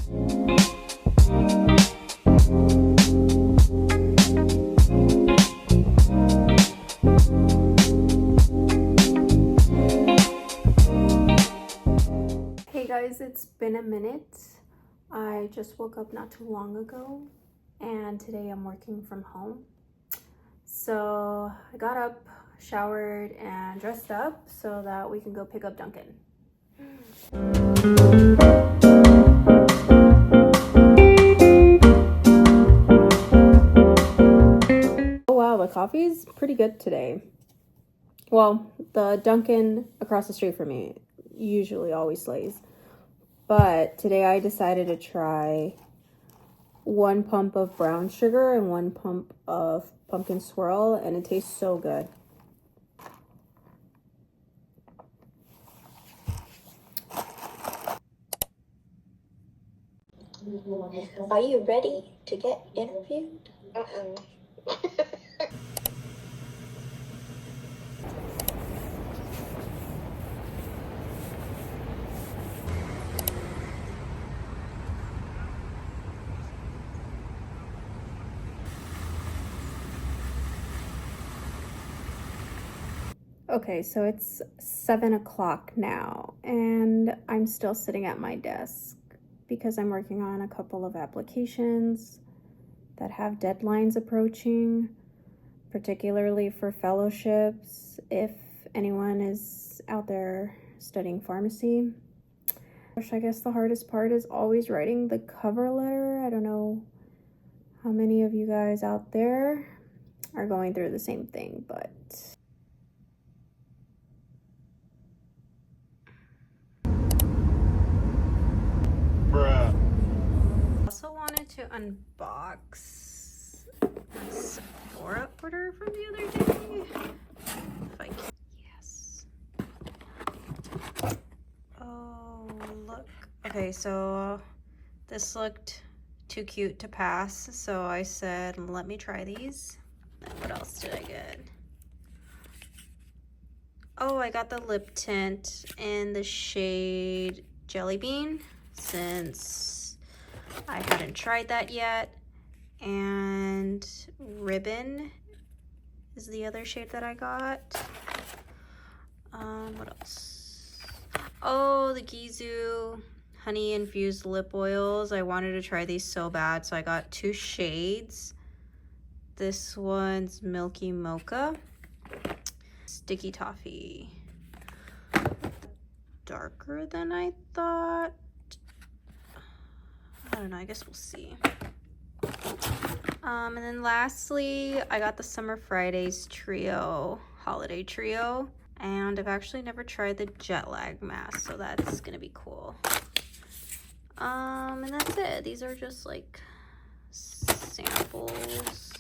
Hey guys, it's been a minute. I just woke up not too long ago and today I'm working from home. So I got up, showered, and dressed up so that we can go pick up Duncan. Oh wow, the coffee's pretty good today. Well, the Duncan across the street from me usually always slays. But today I decided to try 1 pump of brown sugar and 1 pump of pumpkin swirl, and it tastes so good. Are you ready to get interviewed? Okay, so it's 7 o'clock now, and I'm still sitting at my desk because I'm working on a couple of applications that have deadlines approaching, particularly for fellowships, if anyone is out there studying pharmacy. I guess the hardest part is always writing the cover letter. I don't know how many of you guys out there are going through the same thing, but also wanted to unbox my Sephora order from the other day. If I can. Yes. Oh, look. Okay, so this looked too cute to pass, so I said, let me try these. What else did I get? Oh, I got the lip tint in the shade Jelly Bean, since I hadn't tried that yet. And Ribbon is the other shade that I got. What else? Oh, the Gizu honey infused lip oils. I wanted to try these so bad, so I got 2 shades. This one's Milky Mocha. Sticky Toffee. Darker than I thought. I don't know, I guess we'll see. And then lastly, I got the Summer Fridays Trio, Holiday Trio. And I've actually never tried the jet lag mask, so that's gonna be cool. And that's it. These are just like samples.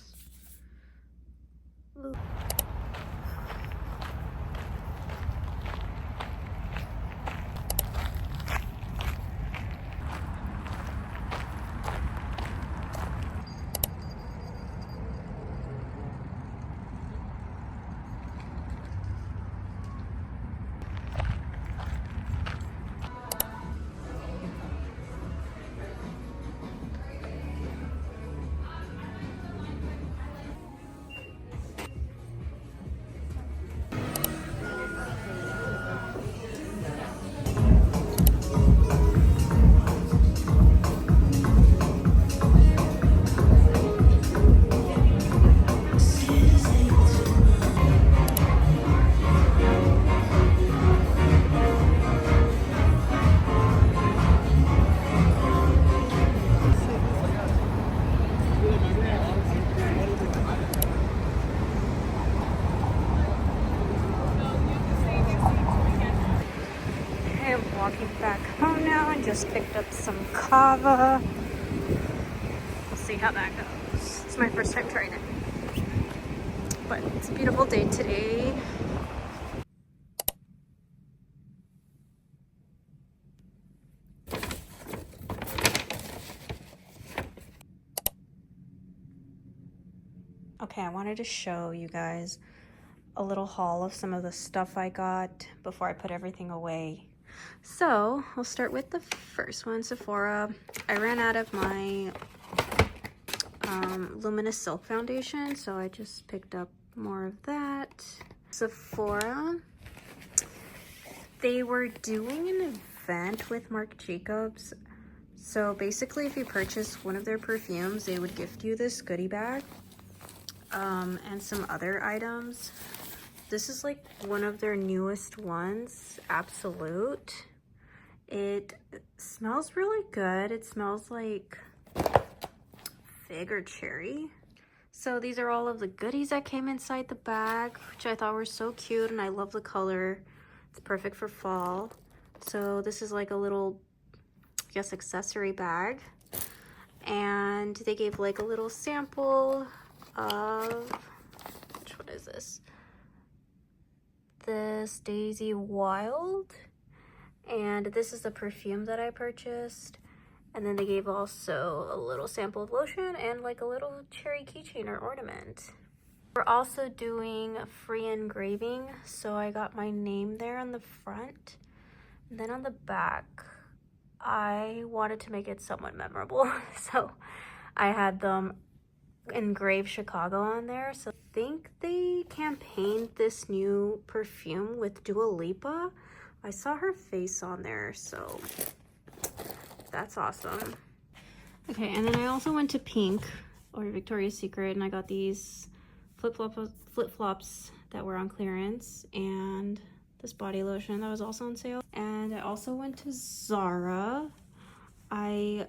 Ooh. Walking back home now and just picked up some kava. We'll see how that goes. It's my first time trying it. But it's a beautiful day today. Okay, I wanted to show you guys a little haul of some of the stuff I got before I put everything away. So I'll start with the first one, Sephora. I ran out of my Luminous Silk Foundation, so I just picked up more of that. Sephora, they were doing an event with Marc Jacobs. So basically, if you purchase one of their perfumes, they would gift you this goodie bag and some other items. This is like one of their newest ones, Absolute. It smells really good. It smells like fig or cherry. So these are all of the goodies that came inside the bag, which I thought were so cute, and I love the color. It's perfect for fall. So this is like a little, I guess, accessory bag. And they gave like a little sample of, what is this? This Daisy Wild. And this is the perfume that I purchased. And then they gave also a little sample of lotion and like a little cherry keychain or ornament. We're also doing free engraving, so I got my name there on the front. And then on the back, I wanted to make it somewhat memorable, so I had them engrave Chicago on there. So I think they campaigned this new perfume with Dua Lipa. I saw her face on there, so that's awesome. Okay, and then I also went to Pink or Victoria's Secret, and I got these flip-flops that were on clearance, and this body lotion that was also on sale. And I also went to Zara. I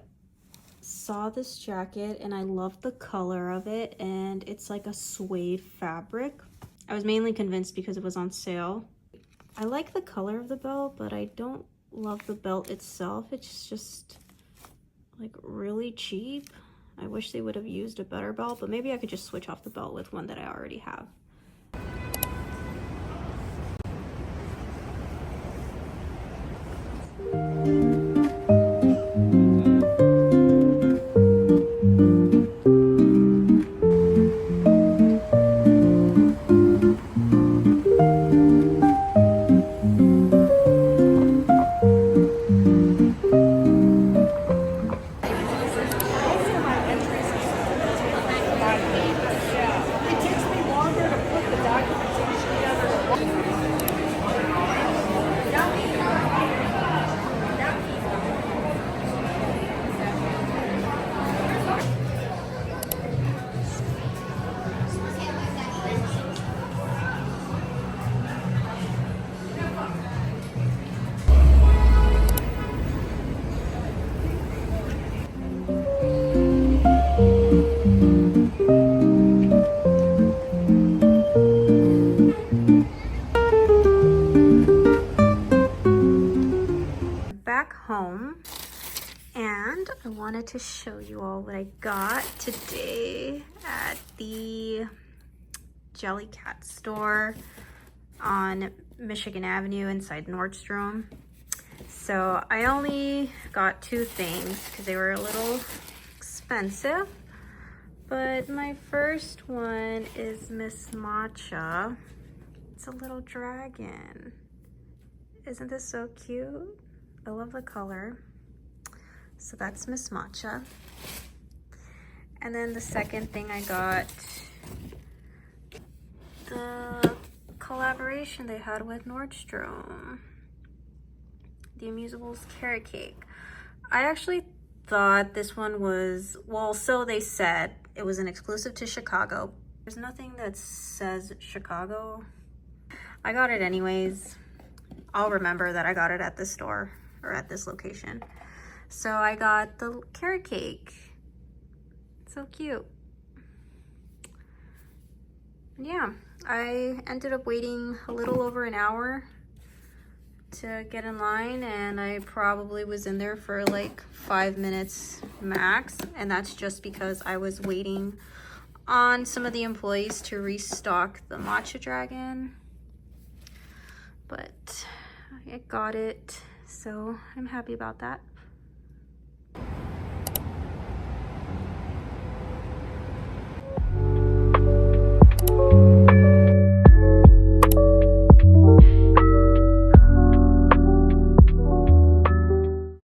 saw this jacket and I love the color of it, and it's like a suede fabric. I was mainly convinced because it was on sale. I like the color of the belt, but I don't love the belt itself. It's just like really cheap. I wish they would have used a better belt, but maybe I could just switch off the belt with one that I already have. Back home, and I wanted to show you all what I got today at the Jellycat store on Michigan Avenue inside Nordstrom. So I only got two things because they were a little expensive, but my first one is Miss Matcha. It's a little dragon. Isn't this so cute? I love the color. So that's Miss Matcha. And then the second thing I got, the collaboration they had with Nordstrom, the Amusables Carrot Cake. I actually thought this one was, well, so they said it was an exclusive to Chicago. There's nothing that says Chicago. I got it anyways. I'll remember that I got it at this store or at this location. So I got the carrot cake. So cute. And yeah, I ended up waiting a little over an hour to get in line, and I probably was in there for like 5 minutes max, and that's just because I was waiting on some of the employees to restock the matcha dragon. But I got it, so I'm happy about that.